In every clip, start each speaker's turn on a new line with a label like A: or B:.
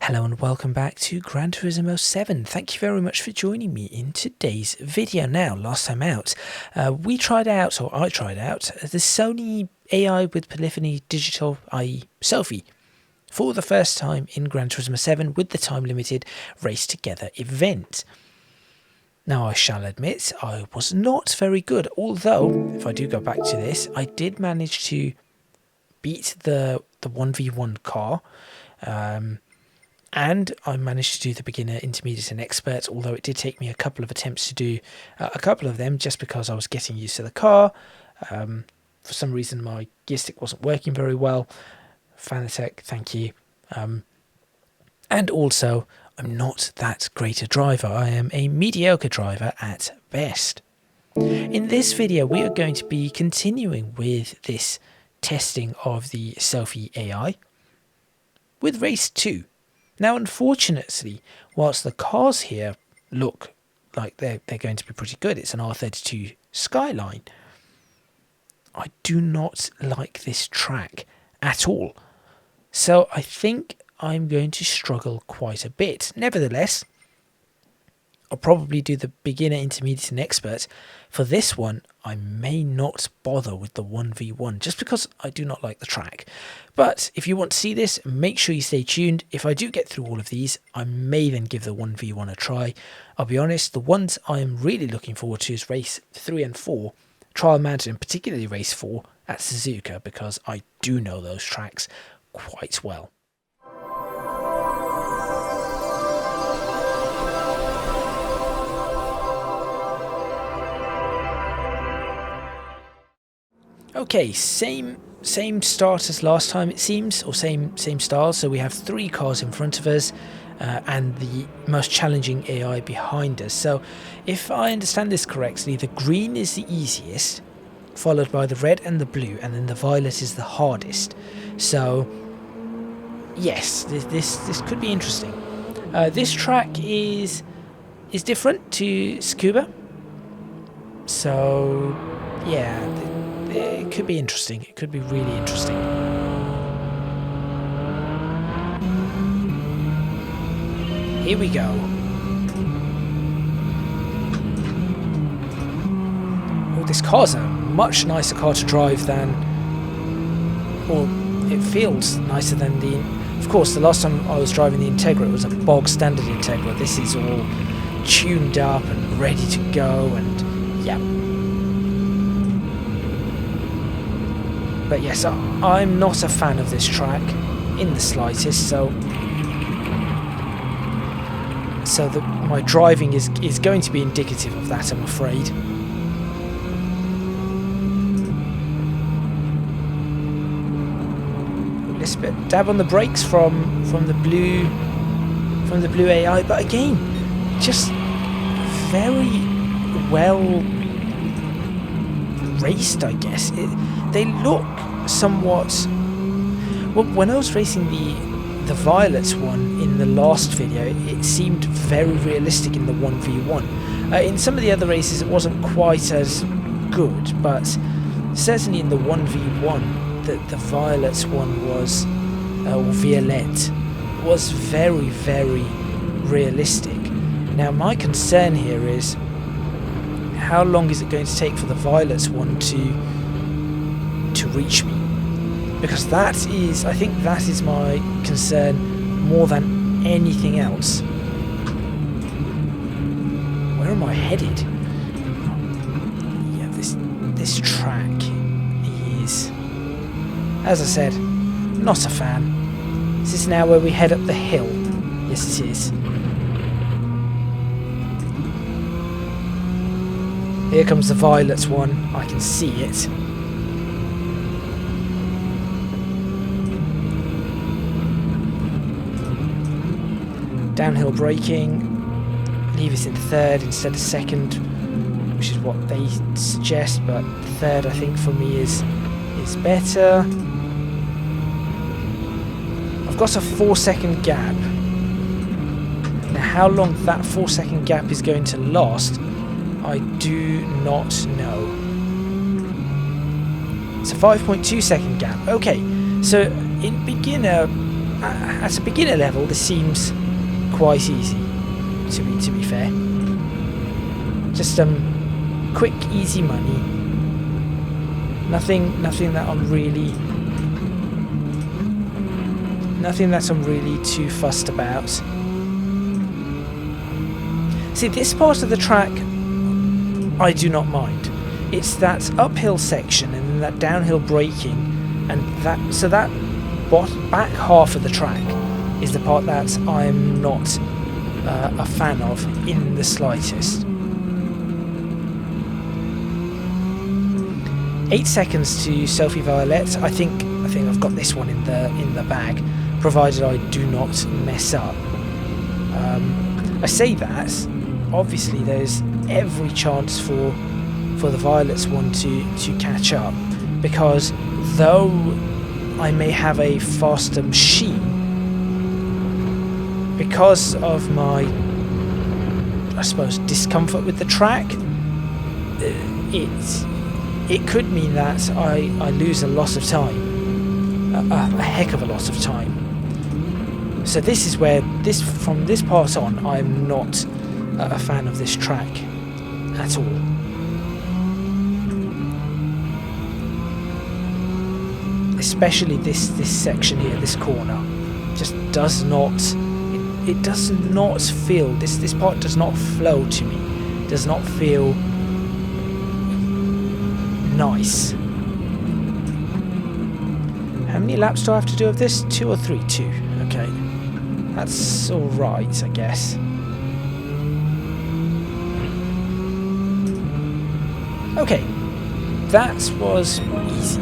A: Hello and welcome back to Gran Turismo 7. Thank you very much for joining me in today's video. Now, last time out, I tried out the Sony AI with Polyphony Digital, i.e. Sophy, for the first time in Gran Turismo 7 with the time-limited Race Together event. Now, I shall admit, I was not very good, although, if I do go back to this, I did manage to beat the 1v1 car, and I managed to do the beginner, intermediate and expert, although it did take me a couple of attempts to do a couple of them just because I was getting used to the car. For some reason my gear stick wasn't working very well. Fanatec, thank you. And also, I'm not that great a driver. I am a mediocre driver at best. In this video, we are going to be continuing with this testing of the Sophy AI with Race 2. Now, unfortunately, whilst the cars here look like they're going to be pretty good, it's an R32 Skyline, I do not like this track at all. So I think I'm going to struggle quite a bit. Nevertheless, I'll probably do the beginner, intermediate and expert. For this one, I may not bother with the 1v1 just because I do not like the track. But if you want to see this, make sure you stay tuned. If I do get through all of these, I may then give the 1v1 a try. I'll be honest, the ones I'm really looking forward to is Race 3 and 4, Trial Mountain, and particularly Race 4 at Tsukuba, because I do know those tracks quite well. Okay, same start as last time it seems, or same style. So we have 3 cars in front of us and the most challenging AI behind us. So if I understand this correctly, the green is the easiest, followed by the red and the blue, and then the violet is the hardest. So yes, this could be interesting. This track is different to Tsukuba. So yeah, it could be interesting. It could be really interesting. Here we go. Oh, this car's a much nicer car to drive than, or it feels nicer than the, of course, the last time I was driving the Integra, it was a bog standard Integra. This is all tuned up and ready to go, and yeah. But yes, I'm not a fan of this track in the slightest, so my driving is going to be indicative of that, I'm afraid. A little bit dab on the brakes from the blue AI, but again, just very well raced, I guess. They look somewhat, well, when I was racing the violet one in the last video, it seemed very realistic in the 1v1. In some of the other races it wasn't quite as good, but certainly in the 1v1 the violet one was, or Violette, was very, very realistic. Now my concern here is, how long is it going to take for the violet one to reach me? Because that is, I think that is my concern more than anything else. Where am I headed? Yeah, this track is, as I said, not a fan. Is this now where we head up the hill? Yes, it is. Here comes the violet one. I can see it. Downhill braking. Leave us in third instead of second, which is what they suggest, but third I think for me is better. I've got a 4-second gap. Now how long that 4-second gap is going to last, I do not know. It's a 5.2 second gap. Okay, so in beginner at a beginner level, this seems quite easy. To be fair, just quick, easy money. Nothing that I'm really too fussed about. See, this part of the track I do not mind. It's that uphill section and then that downhill braking, and that back half of the track is the part that I'm not a fan of in the slightest. 8 seconds to Sophy Violet. I think I've got this one in the bag, provided I do not mess up. I say that, obviously there's every chance for the Violets one to catch up, because though I may have a faster machine, because of my, I suppose, discomfort with the track, it could mean that I lose a lot of time, a heck of a lot of time. So this is where from this part on, I'm not a fan of this track at all. Especially this section here, this corner, just does not. It does not feel. This part does not flow to me. Does not feel nice. How many laps do I have to do of this? 2 or 3? 2. Okay, that's all right, I guess. Okay, that was easy.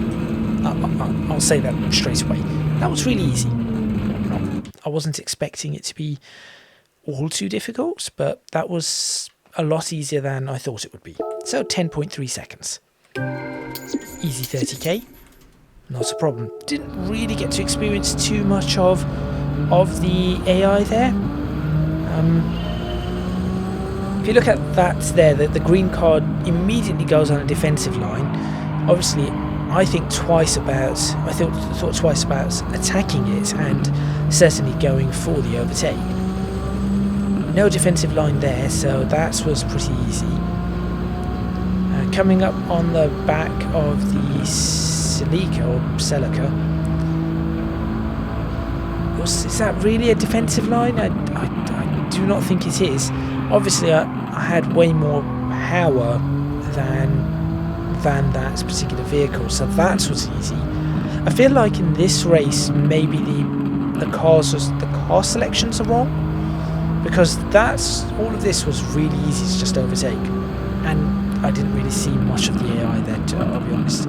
A: I'll say that straight away. That was really easy. I wasn't expecting it to be all too difficult, but that was a lot easier than I thought it would be. So 10.3 seconds. Easy 30k. Not a problem. Didn't really get to experience too much of the AI there. If you look at that there, the green card immediately goes on a defensive line. Obviously, I thought twice about attacking it and certainly going for the overtake. No defensive line there, so that was pretty easy. Coming up on the back of the Celica, is that really a defensive line? I do not think it is. Obviously, I had way more power than that particular vehicle, so that was easy. I feel like in this race, maybe the car selections are wrong, because all of this was really easy to just overtake, and I didn't really see much of the AI there. I'll be honest,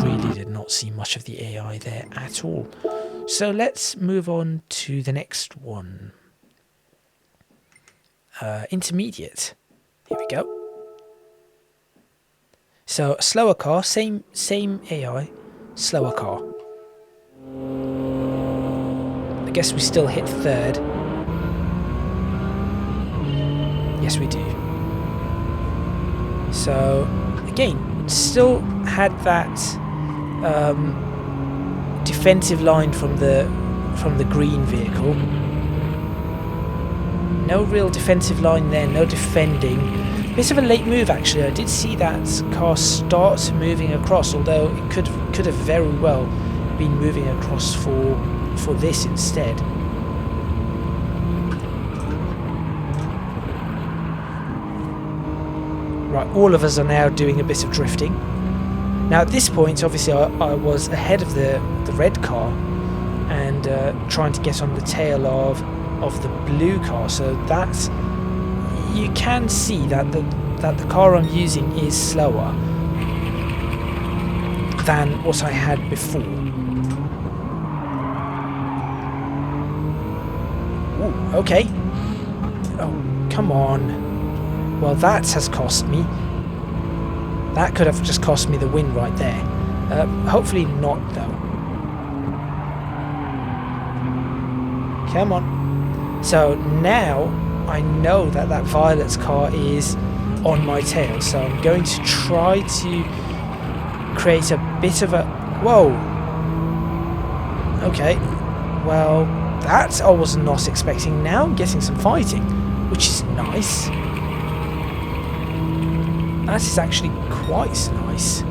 A: really did not see much of the AI there at all. So let's move on to the next one. Intermediate. Here we go. So a slower car, same AI, slower car. I guess we still hit third. Yes, we do. So again, still had that defensive line from the green vehicle. No real defensive line there, no defending. Bit of a late move actually. I did see that car start moving across, although it could have very well been moving across for this instead. Right, all of us are now doing a bit of drifting. Now at this point, obviously I was ahead of the red car and trying to get on the tail of the blue car, so that's, you can see that the car I'm using is slower than what I had before. Ooh, okay. Oh, come on. Well, that has cost me. That could have just cost me the win right there. Hopefully not, though. Come on. So now I know that Violet's car is on my tail, so I'm going to try to create a bit of a... Whoa! Okay. Well, that I was not expecting. Now I'm getting some fighting, which is nice. That is actually quite nice.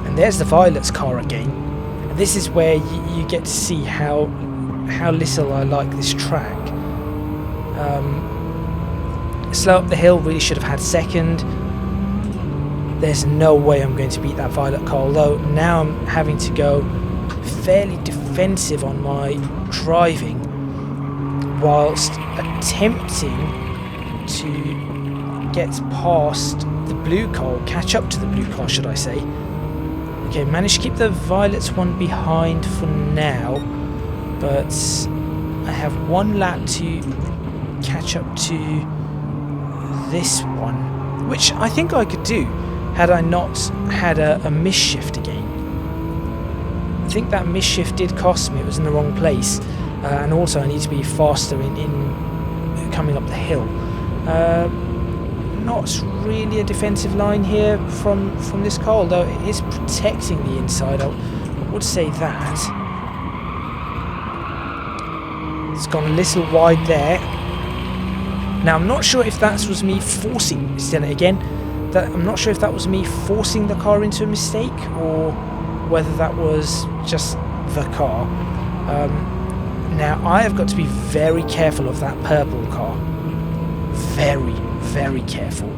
A: And there's the Violet's car again. And this is where you get to see how little I like this track. Slow up the hill, really should have had second. There's no way I'm going to beat that Violet car, although now I'm having to go fairly defensive on my driving whilst attempting to get past the blue car, or catch up to the blue car, should I say. Okay, managed to keep the Violet's one behind for now, but I have one lap to catch up to this one, which I think I could do had I not had a misshift again. I think that misshift did cost me. It was in the wrong place, and also I need to be faster in coming up the hill. Not really a defensive line here from this car, although it is protecting the inside. I would say that. It's gone a little wide there. Now I'm not sure if that was me forcing, I'm not sure if that was me forcing the car into a mistake or whether that was just the car. Now I have got to be very careful of that purple car. Very, very careful.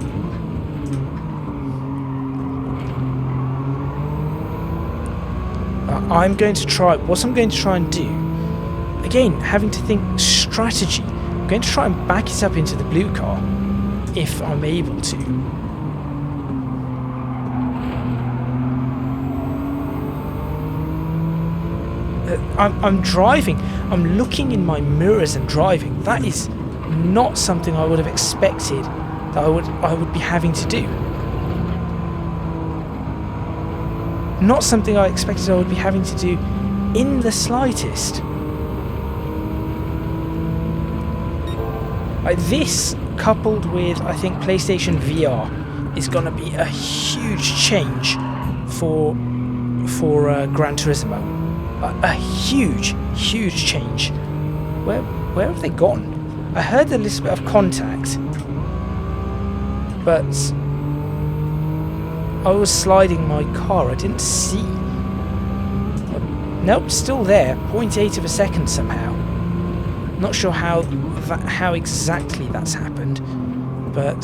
A: I'm going to try and do, again, having to think strategy. I'm going to try and back it up into the blue car if I'm able to. I'm driving. I'm looking in my mirrors and driving. That is not something I would have expected that I would be having to do. Not something I expected I would be having to do in the slightest. This, coupled with, I think, PlayStation VR, is going to be a huge change for Gran Turismo. A huge, huge change. Where have they gone? I heard a little bit of contact, but I was sliding my car. I didn't see. Nope, still there. 0.8 of a second somehow. Not sure how exactly that's happened, but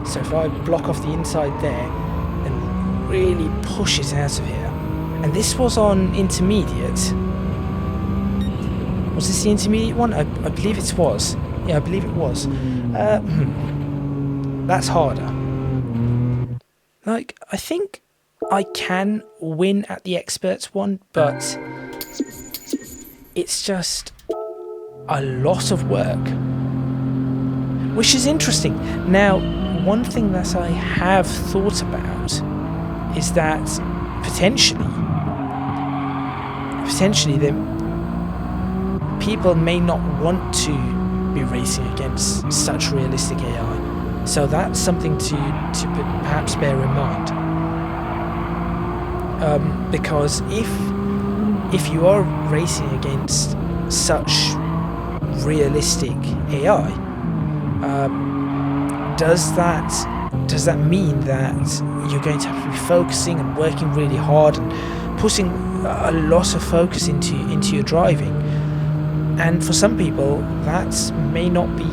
A: so if I block off the inside there and really push it out of here, and this was on intermediate. Was this the intermediate one? I believe it was. Yeah, I believe it was. That's harder. Like, I think I can win at the experts one, but it's just a lot of work, which is interesting. Now, one thing that I have thought about is that potentially people may not want to be racing against such realistic AI. So that's something to perhaps bear in mind. Because if you are racing against such realistic AI, does that mean that you're going to have to be focusing and working really hard and putting a lot of focus into your driving? And for some people, that may not be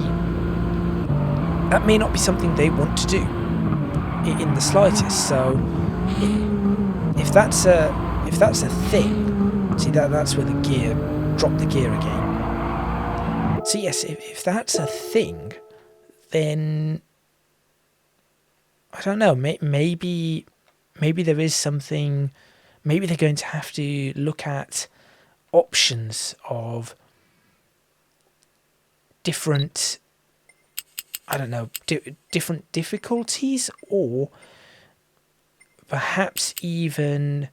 A: something they want to do in the slightest. So if that's a thing, see that's where drop the gear again. So yes, if that's a thing, then I don't know. Maybe there is something. Maybe they're going to have to look at options of different, I don't know, different difficulties, or perhaps even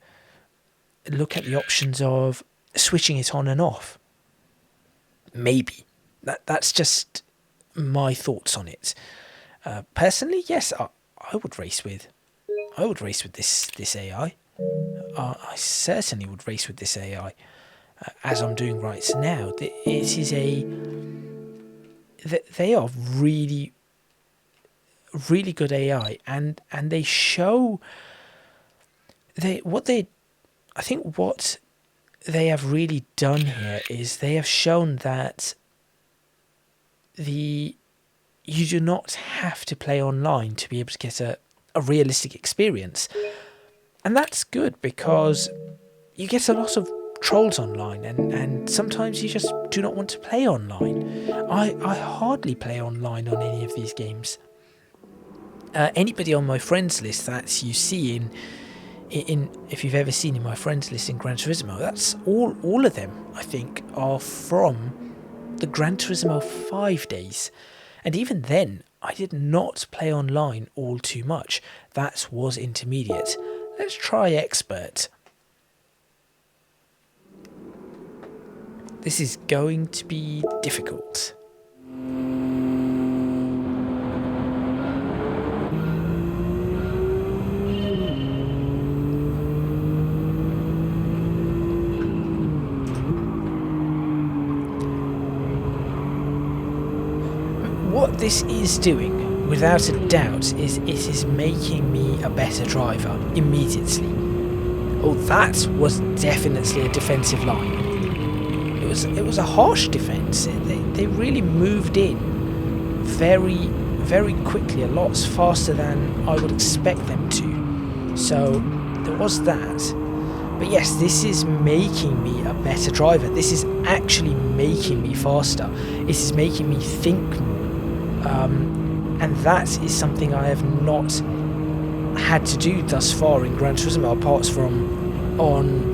A: look at the options of switching it on and off. Maybe that's just my thoughts on it. Personally, yes, I would race with. I would race with this AI. I certainly would race with this AI, as I'm doing right now. It is they are really, really good AI, and they show I think what they have really done here is they have shown that you do not have to play online to be able to get a realistic experience. And that's good, because you get a lot of trolls online, and sometimes you just do not want to play online. I hardly play online on any of these games. Anybody on my friends list that you see in if you've ever seen in my friends list in Gran Turismo, that's all of them, I think, are from the Gran Turismo 5 days. And even then, I did not play online all too much. That was intermediate. Let's try expert. This is going to be difficult. What this is doing, without a doubt, is it is making me a better driver immediately. Oh, that was definitely a defensive line. It was a harsh defence. They really moved in very, very quickly, a lot faster than I would expect them to. So there was that. But yes, this is making me a better driver. This is actually making me faster. It is making me think more. And that is something I have not had to do thus far in Gran Turismo, apart from on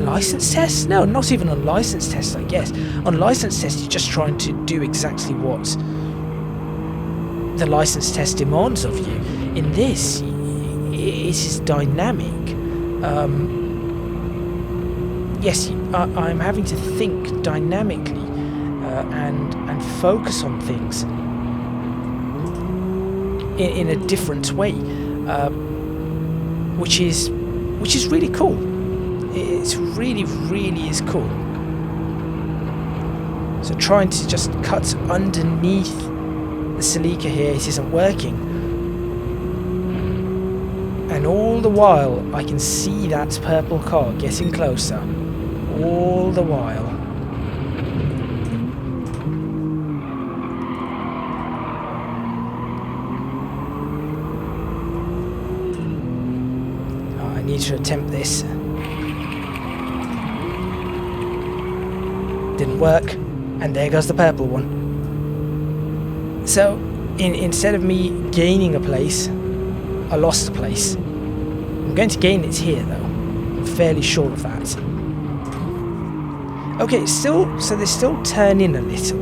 A: license tests. No, not even on license tests, I guess. On license tests, you're just trying to do exactly what the license test demands of you. In this, it is dynamic. Yes, I'm having to think dynamically and focus on things in a different way, which is really cool. It's really is cool. So trying to just cut underneath the Celica here, it isn't working. And all the while I can see that purple car getting closer. All the while. I need to attempt this. Didn't work, and there goes the purple one. So instead of me gaining a place, I lost a place. I'm going to gain it here though. I'm fairly sure of that. Okay, so they still turn in a little,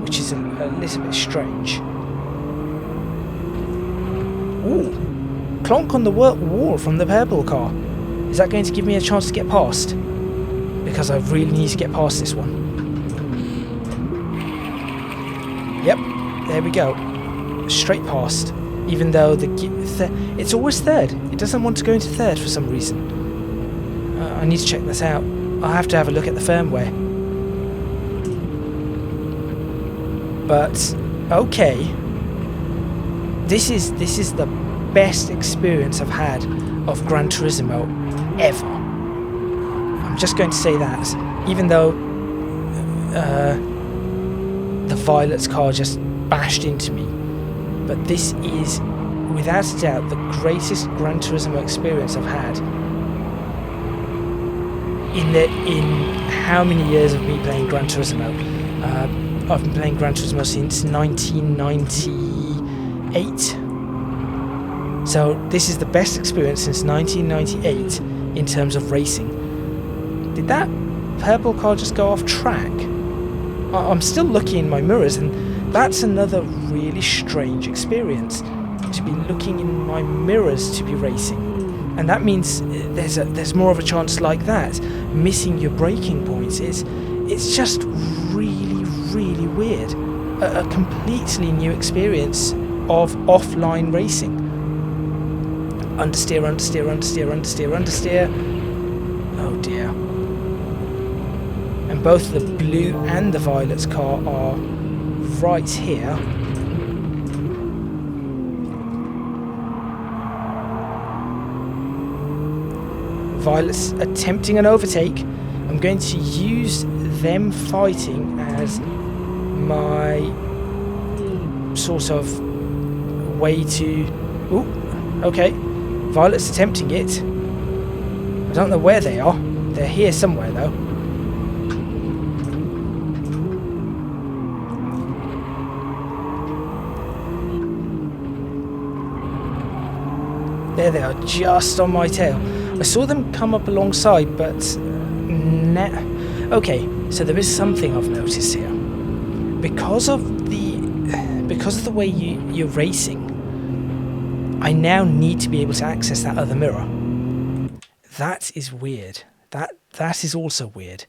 A: which is a little bit strange. Ooh, clonk on the wall from the purple car. Is that going to give me a chance to get past? Because I really need to get past this one. Yep, there we go. Straight past. Even though it's always third. It doesn't want to go into third for some reason. I need to check this out. I'll have to have a look at the firmware. But okay. This is the best experience I've had of Gran Turismo ever. I'm just going to say that. Even though the Violet's car just bashed into me. But this is, without a doubt, the greatest Gran Turismo experience I've had in how many years of me playing Gran Turismo. I've been playing Gran Turismo since 1998. So this is the best experience since 1998 in terms of racing. Did that purple car just go off track? I'm still looking in my mirrors, and that's another really strange experience, to be looking in my mirrors to be racing. And that means there's more of a chance like that, missing your braking points. It's just really weird. a completely new experience of offline racing. Understeer, understeer, understeer, understeer, understeer. Oh dear. And both the blue and the violet's car are right here. Violet's attempting an overtake. I'm going to use them fighting as my sort of way to... Ooh, okay. Violet's attempting it. I don't know where they are. They're here somewhere though. There they are, just on my tail. I saw them come up alongside, but... Okay, so there is something I've noticed here. Because of the way you're racing, I now need to be able to access that other mirror. That is weird. That is also weird.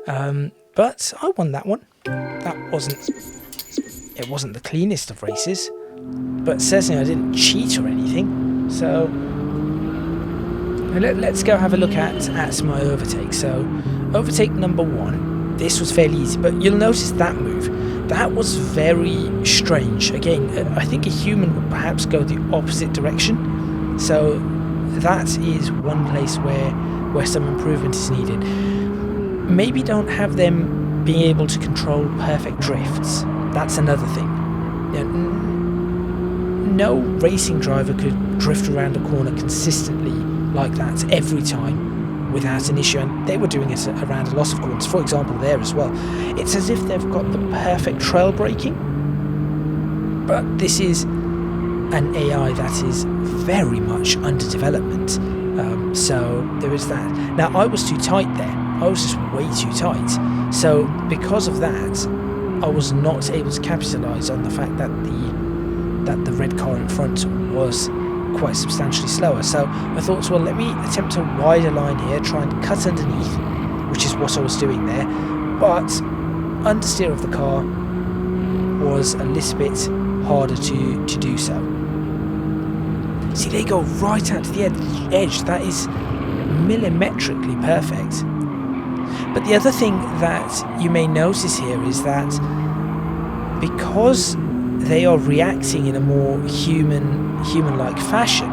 A: But I won that one. It wasn't the cleanest of races, but certainly I didn't cheat or anything. So let's go have a look at my overtake. So overtake number 1. This was fairly easy, but you'll notice that move. That was very strange. Again, I think a human would perhaps go the opposite direction. So that is one place where some improvement is needed. Maybe don't have them being able to control perfect drifts. That's another thing. You know, no racing driver could drift around a corner consistently like that every time without an issue, and they were doing it around a lot of corners, for example there as well. It's as if they've got the perfect trail braking, but this is an AI that is very much under development, so there is that. Now I was too tight there, I was just way too tight, so because of that I was not able to capitalise on the fact that the red car in front was quite substantially slower. So I thought, well, let me attempt a wider line here, try and cut underneath, which is what I was doing there, but understeer of the car was a little bit harder to do so. See, they go right out to the edge. That is millimetrically perfect. But the other thing that you may notice here is that because they are reacting in a more human-like fashion,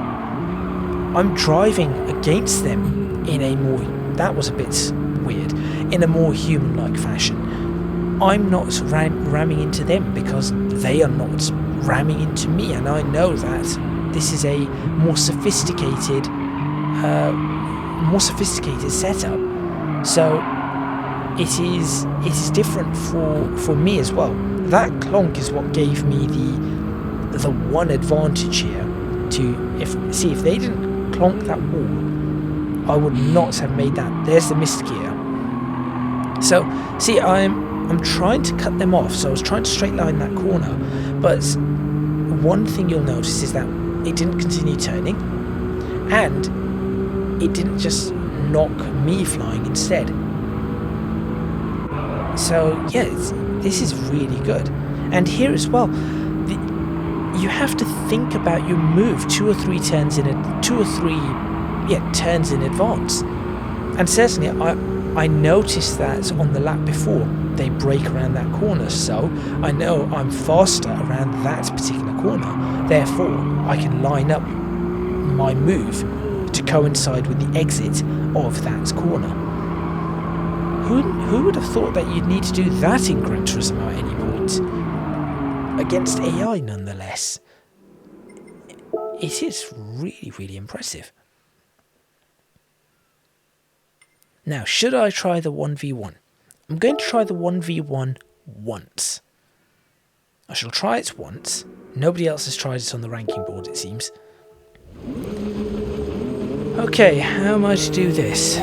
A: I'm driving against them in a more... That was a bit weird. In a more human-like fashion. I'm not ramming into them because they are not ramming into me, and I know that this is a more sophisticated setup. So it is different for me as well. That clonk is what gave me the one advantage here. If they didn't clonk that wall, I would not have made that. There's the missed gear. So see, I'm trying to cut them off. So I was trying to straight line that corner, but one thing you'll notice is that it didn't continue turning, and it didn't just knock me flying instead. So yeah, this is really good. And here as well, you have to think about your move two or three turns in advance. And certainly I noticed that on the lap before they brake around that corner, so I know I'm faster around that particular corner. Therefore, I can line up my move to coincide with the exit of that corner. Who would have thought that you'd need to do that in Gran Turismo at any point? Against AI, nonetheless. It is really, really impressive. Now, should I try the 1v1? I'm going to try the 1v1 once. I shall try it once. Nobody else has tried it on the ranking board, it seems. Okay, how am I to do this?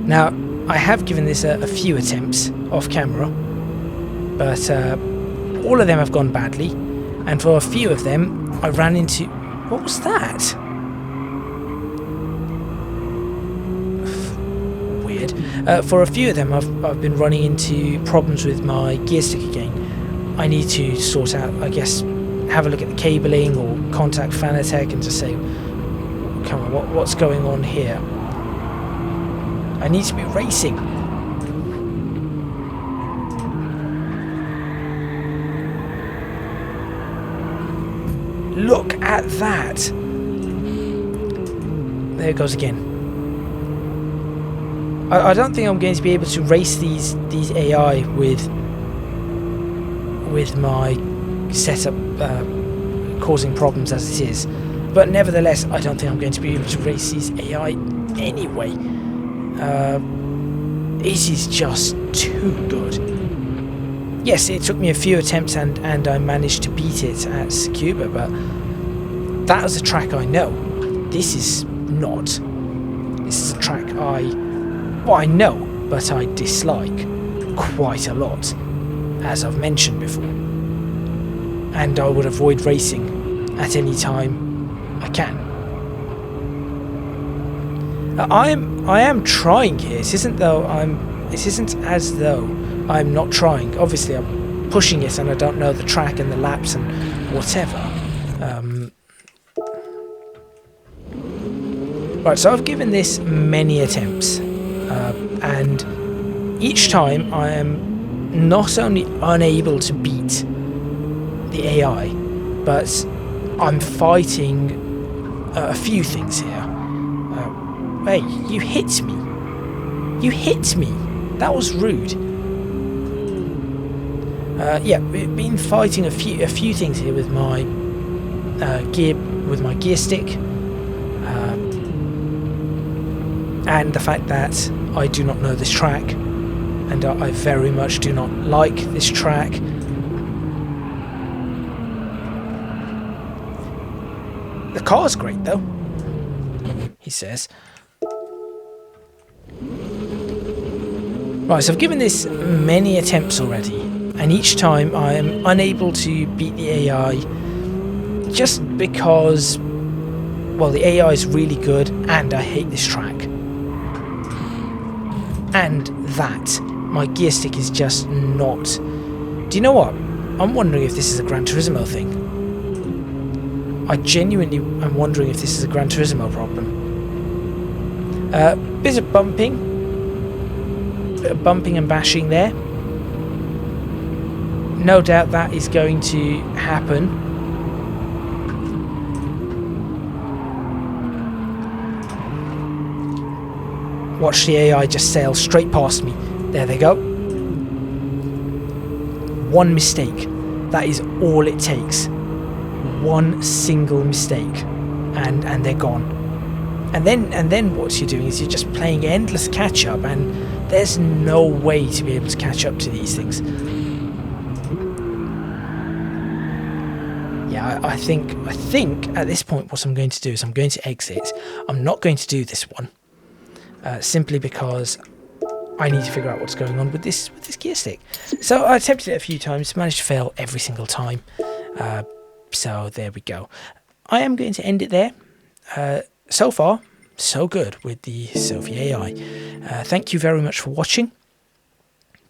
A: Now, I have given this a few attempts off camera, but all of them have gone badly, and for a few of them, I ran into... What was that? Weird. For a few of them, I've been running into problems with my gear stick again. I need to sort out, I guess, have a look at the cabling or contact Fanatec and just say, come on, what's going on here? I need to be racing. Look at that. There it goes again. I don't think I'm going to be able to race these AI with my setup causing problems as it is. But nevertheless, I don't think I'm going to be able to race these AI anyway. It is just too good. Yes, it took me a few attempts and I managed to beat it at Tsukuba, but that was a track I know. This is not. This is a track I know, but I dislike quite a lot, as I've mentioned before. And I would avoid racing at any time I can. I am trying here. It isn't as though I'm not trying. Obviously, I'm pushing it, and I don't know the track and the laps and whatever. Right, so I've given this many attempts, and each time I am not only unable to beat the AI, but I'm fighting a few things here. Hey, you hit me. You hit me. That was rude. Yeah, we've been fighting a few things here with my gear stick, and the fact that I do not know this track, and I very much do not like this track. The car's great though, he says. Right, so I've given this many attempts already, and each time I am unable to beat the AI just because, well, the AI is really good and I hate this track. And that, my gear stick is just not... Do you know what? I'm wondering if this is a Gran Turismo thing. I genuinely am wondering if this is a Gran Turismo problem. Bit of bumping. Bit of bumping and bashing there. No doubt that is going to happen. Watch the AI just sail straight past me. There they go. One mistake. That is all it takes. One single mistake, and they're gone. And then what you're doing is you're just playing endless catch up, and there's no way to be able to catch up to these things. Yeah, I think at this point what I'm going to do is I'm going to exit. I'm not going to do this one. Simply because I need to figure out what's going on with this gear stick. So I attempted it a few times, managed to fail every single time. So there we go. I am going to end it there. So far, so good with the Sophy AI. Thank you very much for watching.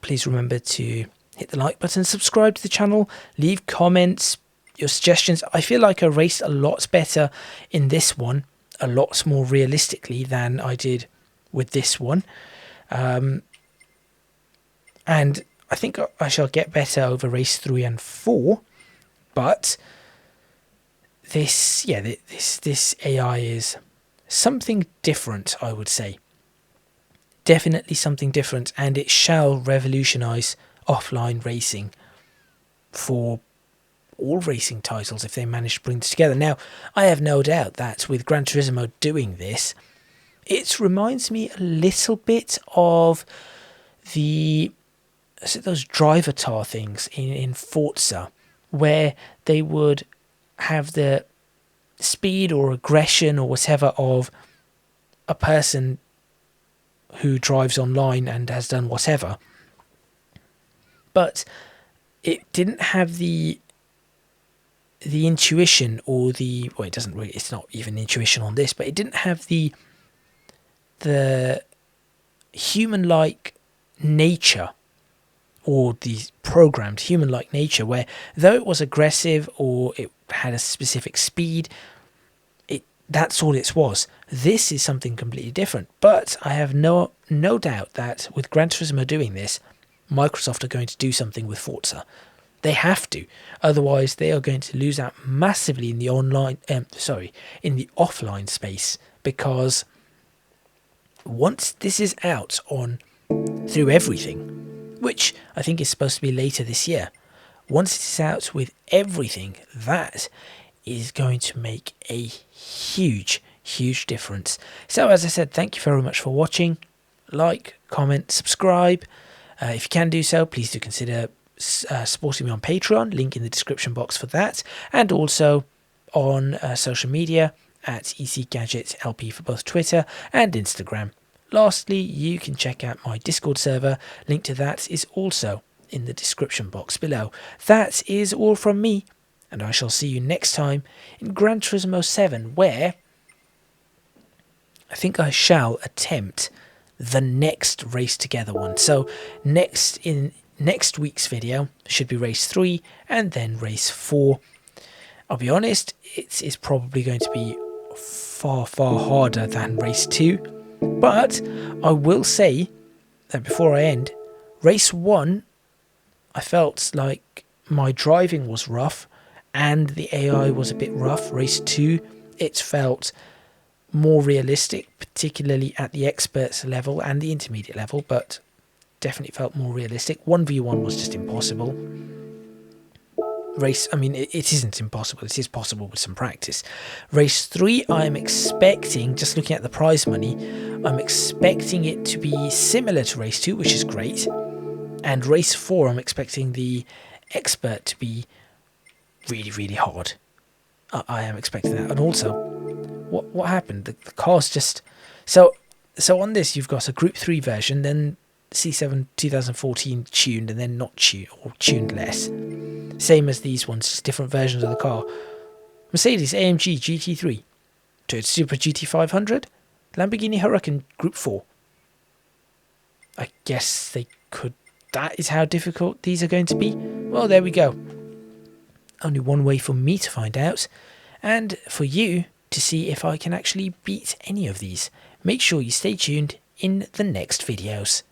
A: Please remember to hit the like button, subscribe to the channel, leave comments, your suggestions. I feel like I raced a lot better in this one, a lot more realistically than I did with this one, and I think I shall get better over race 3 and 4, but this AI is something different, I would say. Definitely something different, and it shall revolutionize offline racing for all racing titles if they manage to bring this together. Now, I have no doubt that with Gran Turismo doing this, it reminds me a little bit of those driver tar things in Forza, where they would have the speed or aggression or whatever of a person who drives online and has done whatever. But it didn't have the intuition or well, it doesn't really, it's not even intuition on this, but it didn't have the human-like nature, or the programmed human-like nature, where though it was aggressive or it had a specific speed, that's all it was. This is something completely different. But I have no doubt that with Gran Turismo doing this, Microsoft are going to do something with Forza. They have to, otherwise they are going to lose out massively in the in the offline space, because once this is out through everything, which I think is supposed to be later this year, once it's out with everything, that is going to make a huge difference. So as I said, thank you very much for watching. Like, comment, subscribe. If you can do so, please do consider supporting me on Patreon, link in the description box for that, and also on social media at ECGadget LP for both Twitter and Instagram. Lastly, you can check out my Discord server. Link to that is also in the description box below. That is all from me, and I shall see you next time in Gran Turismo 7, where I think I shall attempt the next Race Together one. So next week's video should be race 3 and then race 4. I'll be honest, it's probably going to be far harder than race 2, but I will say that before I end, race 1, I felt like my driving was rough and the AI was a bit rough. Race 2, it felt more realistic, particularly at the experts level and the intermediate level, but definitely felt more realistic. 1v1 was just impossible. It isn't impossible, it is possible with some practice. Race 3, I'm expecting, just looking at the prize money, I'm expecting it to be similar to race 2, which is great. And race 4, I'm expecting the expert to be really hard. I am expecting that. And also, what happened? The car's just... So on this, you've got a Group 3 version, then C7 2014 tuned, and then not tuned, or tuned less. Same as these ones, just different versions of the car. Mercedes AMG GT3, Toyota Supra GT500, Lamborghini Huracan Group 4. I guess they could... That is how difficult these are going to be. Well, there we go. Only one way for me to find out, and for you to see if I can actually beat any of these. Make sure you stay tuned in the next videos.